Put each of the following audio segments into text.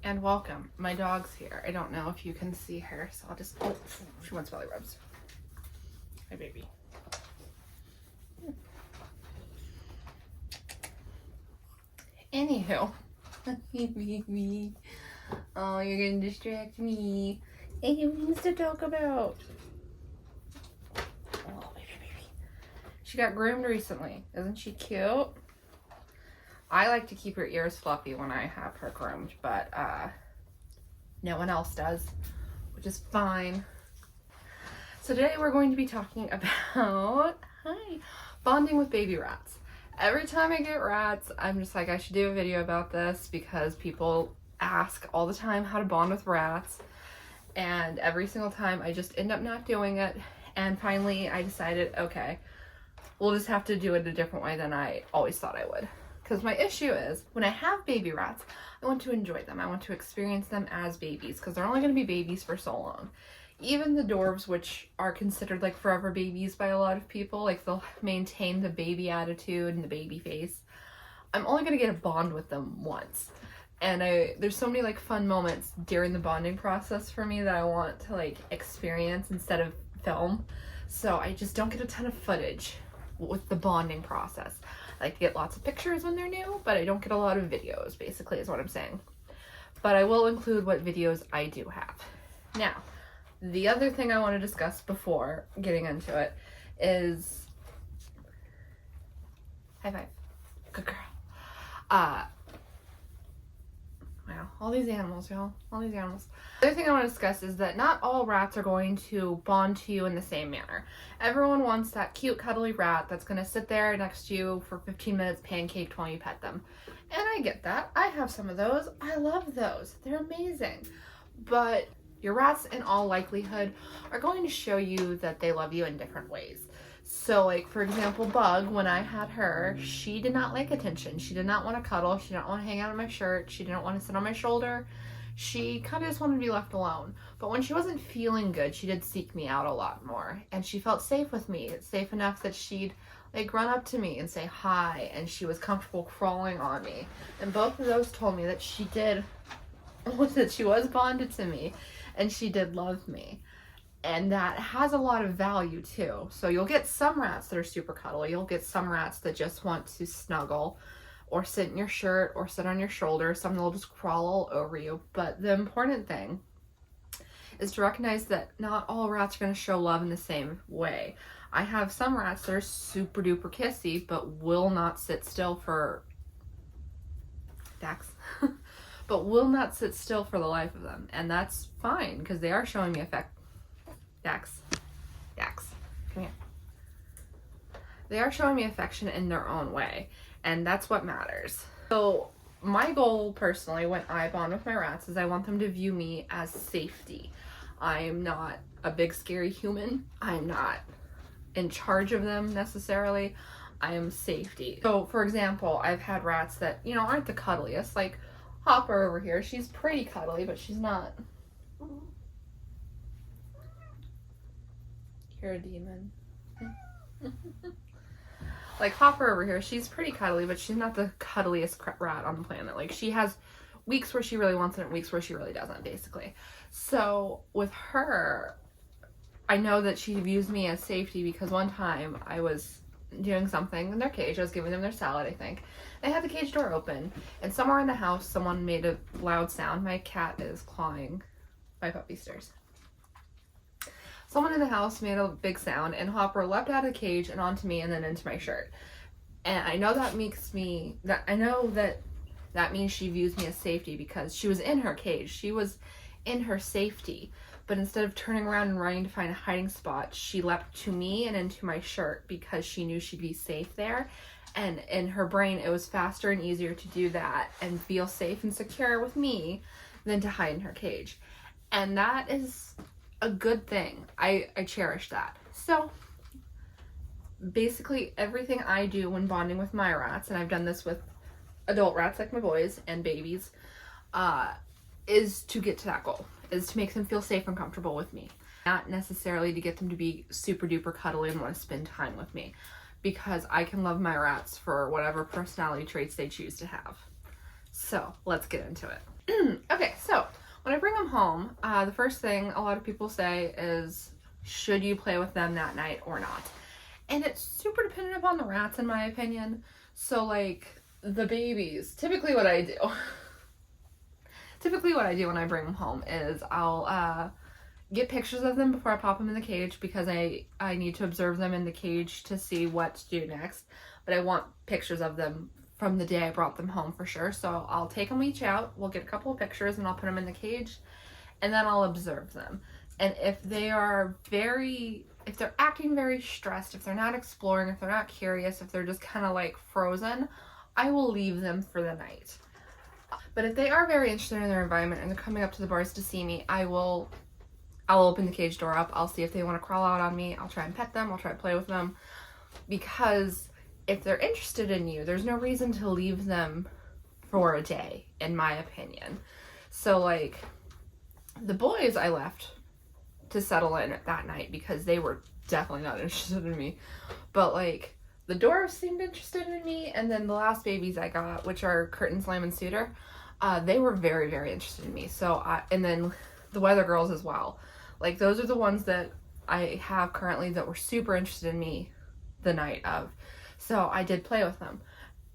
And welcome. My dog's here. I don't know if you can see her, so I'll just... Oh, she wants belly rubs. Hi, baby. Anywho. Baby. Oh, you're gonna distract me. I have things to talk about. Oh, baby. She got groomed recently. Isn't she cute? I like to keep her ears fluffy when I have her groomed, but no one else does, which is fine. So today we're going to be talking about bonding with baby rats. Every time I get rats, I'm just like, I should do a video about this because people ask all the time how to bond with rats, and every single time I just end up not doing it. And finally I decided, okay, we'll just have to do it a different way than I always thought I would. Because my issue is, when I have baby rats, I want to enjoy them. I want to experience them as babies, because they're only going to be babies for so long. Even the dwarves, which are considered like forever babies by a lot of people, like they'll maintain the baby attitude and the baby face, I'm only going to get a bond with them once. And there's so many like fun moments during the bonding process for me that I want to like experience instead of film. So I just don't get a ton of footage with the bonding process. I like to get lots of pictures when they're new, but I don't get a lot of videos, basically is what I'm saying. But I will include what videos I do have. Now, the other thing I want to discuss before getting into it is... High five. Good girl. Wow, all these animals, y'all. All these animals. The other thing I want to discuss is that not all rats are going to bond to you in the same manner. Everyone wants that cute, cuddly rat that's going to sit there next to you for 15 minutes pancaked while you pet them. And I get that. I have some of those. I love those. They're amazing. But your rats, in all likelihood, are going to show you that they love you in different ways. So, like, for example, Bug, when I had her, she did not like attention. She did not want to cuddle. She didn't want to hang out on my shirt. She didn't want to sit on my shoulder. She kind of just wanted to be left alone. But when she wasn't feeling good, she did seek me out a lot more. And she felt safe with me. It's safe enough that she'd, like, run up to me and say hi. And she was comfortable crawling on me. And both of those told me that she did, that she was bonded to me. And she did love me. And that has a lot of value too. So you'll get some rats that are super cuddly. You'll get some rats that just want to snuggle or sit in your shirt or sit on your shoulder. Some that will just crawl all over you. But the important thing is to recognize that not all rats are going to show love in the same way. I have some rats that are super duper kissy but will not sit still for Dax. But will not sit still for the life of them. And that's fine because they are showing me affection. Dax, come here. They are showing me affection in their own way, and that's what matters. So my goal personally when I bond with my rats is I want them to view me as safety. I'm not a big scary human. I'm not in charge of them necessarily. I am safety. So for example, I've had rats that, you know, aren't the cuddliest, like Hopper over here. She's pretty cuddly, but she's not. You're a demon. Like Hopper over here, she's pretty cuddly, but she's not the cuddliest rat on the planet. Like, she has weeks where she really wants it and weeks where she really doesn't, basically. So with her, I know that she views me as safety because one time I was doing something in their cage. I was giving them their salad, I think. They had the cage door open, and somewhere in the house someone made a loud sound. My cat is clawing my puppy stairs. Someone in the house made a big sound, and Hopper leapt out of the cage and onto me and then into my shirt. And I know that makes me, that means she views me as safety because she was in her cage. She was in her safety. But instead of turning around and running to find a hiding spot, she leapt to me and into my shirt because she knew she'd be safe there. And in her brain, it was faster and easier to do that and feel safe and secure with me than to hide in her cage. And that is a good thing. I cherish that. So basically everything I do when bonding with my rats, and I've done this with adult rats like my boys and babies, is to get to that goal, is to make them feel safe and comfortable with me. Not necessarily to get them to be super duper cuddly and want to spend time with me, because I can love my rats for whatever personality traits they choose to have. So let's get into it. Okay, so when I bring them home, the first thing a lot of people say is, should you play with them that night or not? And it's super dependent upon the rats, in my opinion. So, like, the babies, typically what I do when I bring them home is I'll get pictures of them before I pop them in the cage, because I need to observe them in the cage to see what to do next. But I want pictures of them from the day I brought them home for sure. So I'll take them each out, we'll get a couple of pictures, and I'll put them in the cage, and then I'll observe them. And if they're acting very stressed, if they're not exploring, if they're not curious, if they're just kind of like frozen, I will leave them for the night. But if they are very interested in their environment and they're coming up to the bars to see me, I'll open the cage door up. I'll see if they want to crawl out on me. I'll try and pet them. I'll try to play with them. Because if they're interested in you, there's no reason to leave them for a day, in my opinion. So, like, the boys I left to settle in that night because they were definitely not interested in me. But, like, the dwarves seemed interested in me, and then the last babies I got, which are Curtain, Slam, and Suitor, they were very, very interested in me. And then the Weather Girls as well. Like, those are the ones that I have currently that were super interested in me the night of. So I did play with them.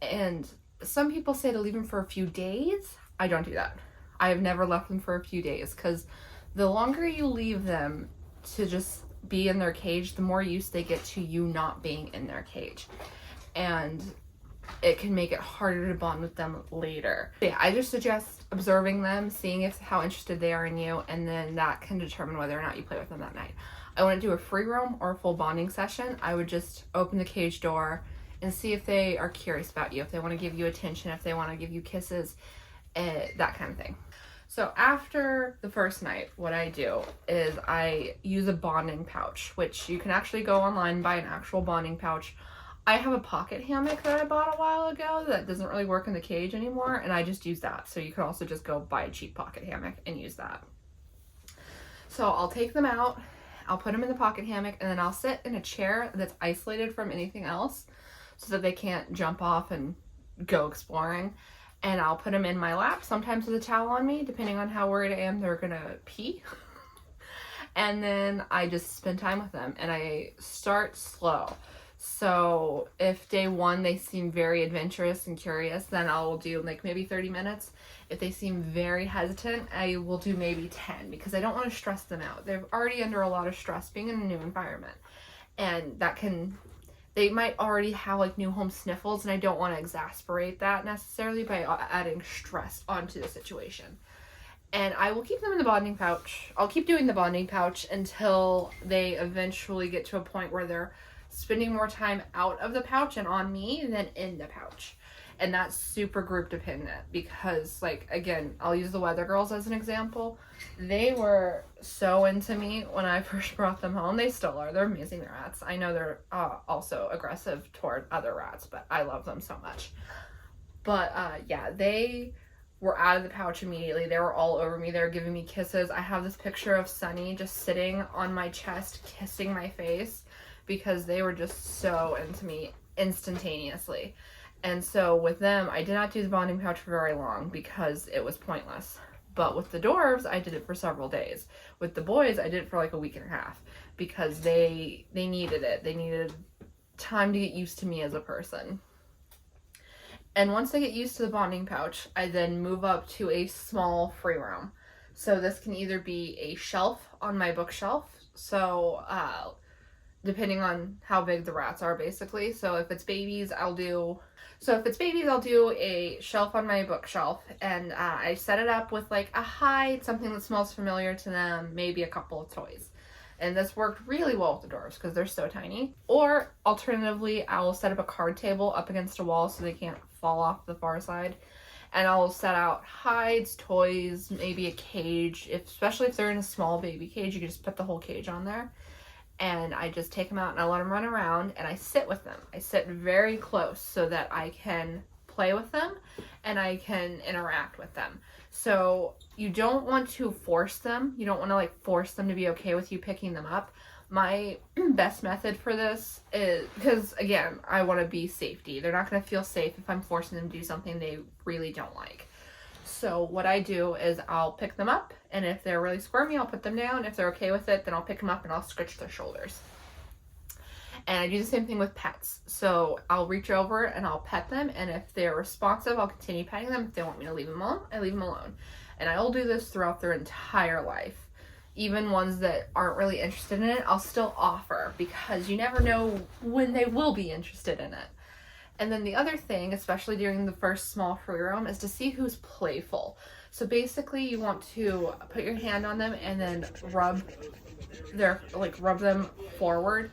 And some people say to leave them for a few days. I don't do that. I have never left them for a few days, because the longer you leave them to just be in their cage, the more used they get to you not being in their cage. And it can make it harder to bond with them later. But yeah, I just suggest observing them, seeing how interested they are in you, and then that can determine whether or not you play with them that night. I wouldn't do a free roam or a full bonding session. I would just open the cage door and see if they are curious about you, if they want to give you attention, if they want to give you kisses, that kind of thing. So after the first night, what I do is I use a bonding pouch, which you can actually go online and buy an actual bonding pouch. I have a pocket hammock that I bought a while ago that doesn't really work in the cage anymore, and I just use that. So you can also just go buy a cheap pocket hammock and use that. So I'll take them out, I'll put them in the pocket hammock, and then I'll sit in a chair that's isolated from anything else so that they can't jump off and go exploring. And I'll put them in my lap, sometimes with a towel on me, depending on how worried I am they're gonna pee. And then I just spend time with them, and I start slow. So if day one they seem very adventurous and curious, then I'll do like maybe 30 minutes. If they seem very hesitant, I will do maybe 10, because I don't want to stress them out. They're already under a lot of stress being in a new environment. And they might already have like new home sniffles, and I don't want to exasperate that necessarily by adding stress onto the situation. And I will keep them in the bonding pouch. I'll keep doing the bonding pouch until they eventually get to a point where they're spending more time out of the pouch and on me than in the pouch. And that's super group dependent, because, like, again, I'll use the Weather Girls as an example. They were so into me when I first brought them home. They still are. They're amazing rats. I know they're also aggressive toward other rats, but I love them so much. But yeah, they were out of the pouch immediately. They were all over me. They were giving me kisses. I have this picture of Sunny just sitting on my chest, kissing my face, because they were just so into me instantaneously. And so with them, I did not do the bonding pouch for very long because it was pointless. But with the dwarves, I did it for several days. With the boys, I did it for like a week and a half, because they needed it. They needed time to get used to me as a person. And once they get used to the bonding pouch, I then move up to a small free roam. So this can either be a shelf on my bookshelf. So depending on how big the rats are, basically. So if it's babies, I'll do a shelf on my bookshelf, and I set it up with like a hide, something that smells familiar to them, maybe a couple of toys. And this worked really well with the dwarves because they're so tiny. Or alternatively, I will set up a card table up against a wall so they can't fall off the far side. And I'll set out hides, toys, maybe a cage. Especially if they're in a small baby cage, you can just put the whole cage on there. And I just take them out and I let them run around, and I sit with them. I sit very close so that I can play with them and I can interact with them. So you don't want to force them. You don't want to like force them to be okay with you picking them up. My best method for this is, because again, I want to be safety. They're not going to feel safe if I'm forcing them to do something they really don't like. So what I do is I'll pick them up, and if they're really squirmy, I'll put them down. If they're okay with it, then I'll pick them up and I'll scratch their shoulders. And I do the same thing with pets. So I'll reach over and I'll pet them, and if they're responsive, I'll continue petting them. If they want me to leave them alone, I leave them alone. And I will do this throughout their entire life. Even ones that aren't really interested in it, I'll still offer, because you never know when they will be interested in it. And then the other thing, especially during the first small free roam, is to see who's playful. So basically you want to put your hand on them and then rub them forward,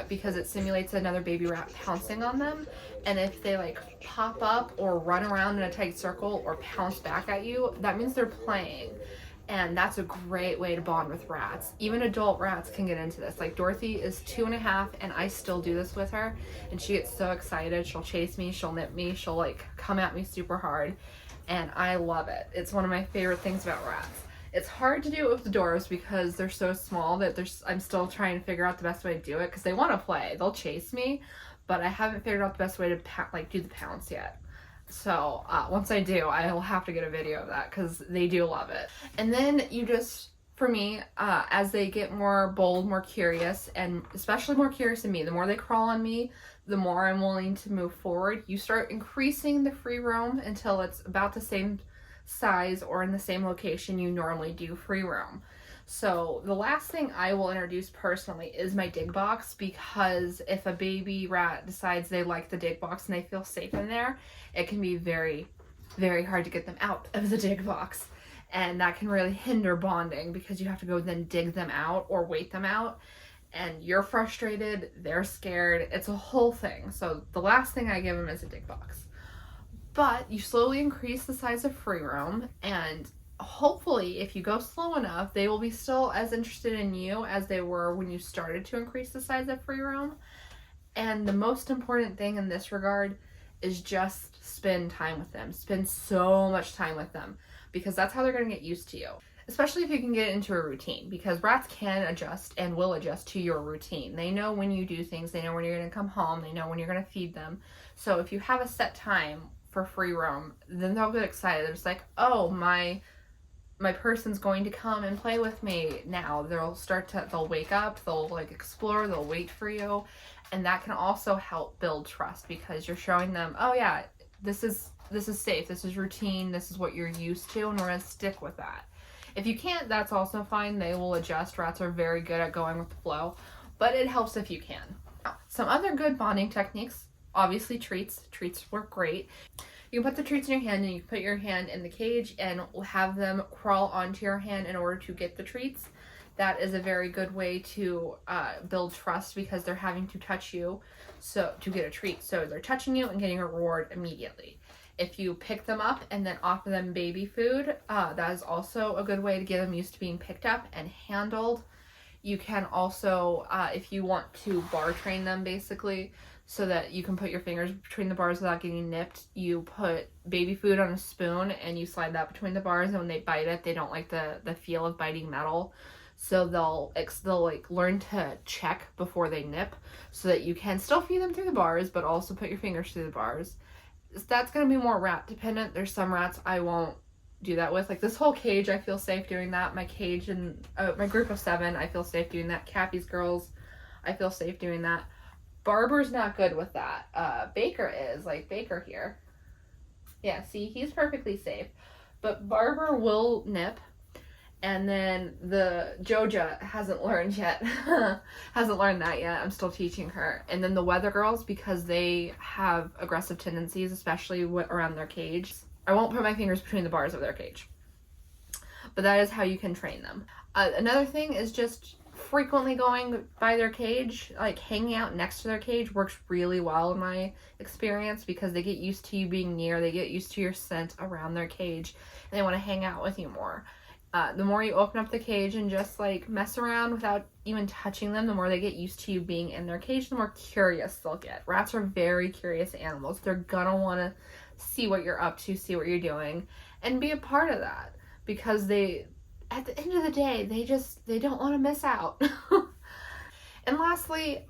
because it simulates another baby rat pouncing on them. And if they like pop up or run around in a tight circle or pounce back at you, that means they're playing. And that's a great way to bond with rats. Even adult rats can get into this. Like Dorothy is 2.5 and I still do this with her. And she gets so excited. She'll chase me, she'll nip me, she'll like come at me super hard. And I love it. It's one of my favorite things about rats. It's hard to do it with the dwarves because they're so small that I'm still trying to figure out the best way to do it, because they want to play. They'll chase me, but I haven't figured out the best way to do the pounce yet. So once I do, I will have to get a video of that because they do love it. And then you just, for me, as they get more bold, more curious, and especially more curious than me, the more they crawl on me, the more I'm willing to move forward. You start increasing the free roam until it's about the same size or in the same location you normally do free roam. So the last thing I will introduce personally is my dig box, because if a baby rat decides they like the dig box and they feel safe in there, it can be very, very hard to get them out of the dig box. And that can really hinder bonding, because you have to go then dig them out or wait them out. And you're frustrated, they're scared, it's a whole thing. So the last thing I give them is a dig box. But you slowly increase the size of free roam, and hopefully if you go slow enough, they will be still as interested in you as they were when you started to increase the size of free roam. And the most important thing in this regard is just spend time with them. Spend so much time with them, because that's how they're going to get used to you. Especially if you can get into a routine, because rats can adjust and will adjust to your routine. They know when you do things, they know when you're going to come home, they know when you're going to feed them. So if you have a set time for free roam, then they'll get excited. They're just like, oh, my person's going to come and play with me now. They'll wake up, they'll like explore, they'll wait for you. And that can also help build trust, because you're showing them, oh yeah, this is safe, this is routine, this is what you're used to, and we're going to stick with that. If you can't, that's also fine. They will adjust. Rats are very good at going with the flow, but it helps if you can. Some other good bonding techniques, obviously treats. Treats work great. You can put the treats in your hand, and you put your hand in the cage and have them crawl onto your hand in order to get the treats. That is a very good way to build trust, because they're having to touch you to get a treat. So they're touching you and getting a reward immediately. If you pick them up and then offer them baby food, that is also a good way to get them used to being picked up and handled. You can also, if you want to bar train them basically, so that you can put your fingers between the bars without getting nipped, you put baby food on a spoon and you slide that between the bars, and when they bite it, they don't like the feel of biting metal. So they'll like learn to check before they nip, so that you can still feed them through the bars, but also put your fingers through the bars. That's going to be more rat dependent. There's some rats I won't do that with. Like this whole cage, I feel safe doing that. My cage and my group of 7, I feel safe doing that. Cappy's girls, I feel safe doing that. Barber's not good with that. Baker is, like Baker here. Yeah, see, he's perfectly safe. But Barber will nip. And then the Joja hasn't learned yet. Hasn't learned that yet. I'm still teaching her. And then the Weather Girls, because they have aggressive tendencies, especially around their cage. I won't put my fingers between the bars of their cage. But that is how you can train them. Another thing is just frequently going by their cage, like hanging out next to their cage works really well in my experience, because they get used to you being near. They get used to your scent around their cage, and they want to hang out with you more. The more you open up the cage and just like mess around without even touching them, the more they get used to you being in their cage, the more curious they'll get. Rats are very curious animals. They're gonna want to see what you're up to, see what you're doing, and be a part of that, because at the end of the day, they don't want to miss out. And lastly,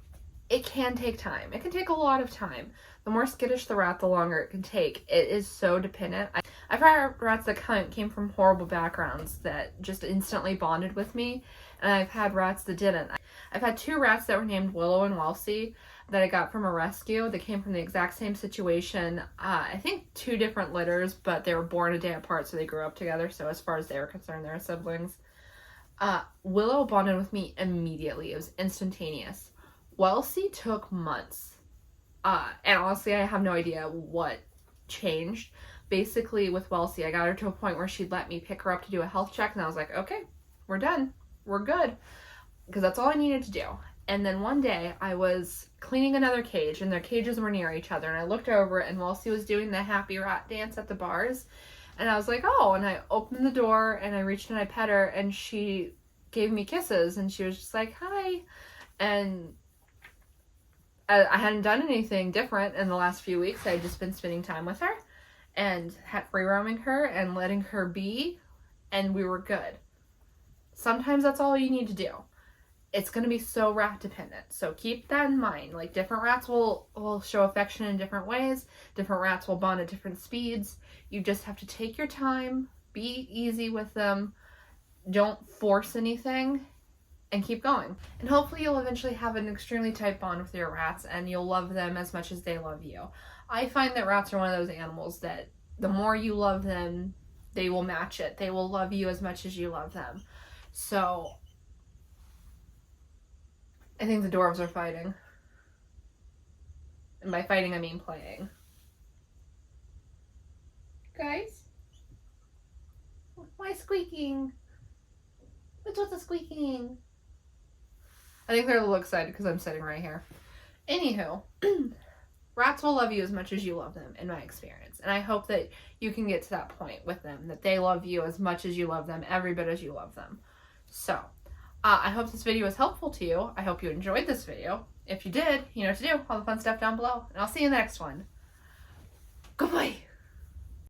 it can take time. It can take a lot of time. The more skittish the rat, the longer it can take. It is so dependent. I've had rats that came from horrible backgrounds that just instantly bonded with me, and I've had rats that didn't. I've had 2 rats that were named Willow and Welsie that I got from a rescue that came from the exact same situation. I think 2 different litters, but they were born a day apart, so they grew up together. So as far as they were concerned, they were siblings. Willow bonded with me immediately. It was instantaneous. Welsie took months. And honestly, I have no idea what changed. Basically, with Welsie, I got her to a point where she'd let me pick her up to do a health check, and I was like, okay, we're done. We're good. Because that's all I needed to do. And then one day, I was cleaning another cage, and their cages were near each other, and I looked over, and Welsie was doing the happy rat dance at the bars, and I was like, oh, and I opened the door, and I reached and I pet her, and she gave me kisses, and she was just like, hi. And I hadn't done anything different in the last few weeks. I had just been spending time with her and free roaming her and letting her be, and we were good. Sometimes that's all you need to do. It's going to be so rat dependent. So keep that in mind. Like, different rats will show affection in different ways. Different rats will bond at different speeds. You just have to take your time, be easy with them, don't force anything, and keep going. And hopefully you'll eventually have an extremely tight bond with your rats, and you'll love them as much as they love you. I find that rats are one of those animals that the more you love them, they will match it. They will love you as much as you love them. So I think the dwarves are fighting. And by fighting, I mean playing. Guys? Why squeaking? What's with the squeaking? I think they're a little excited because I'm sitting right here. Anywho, rats will love you as much as you love them, in my experience. And I hope that you can get to that point with them, that they love you as much as you love them, every bit as you love them. So, I hope this video was helpful to you. I hope you enjoyed this video. If you did, you know what to do. All the fun stuff down below. And I'll see you in the next one. Goodbye.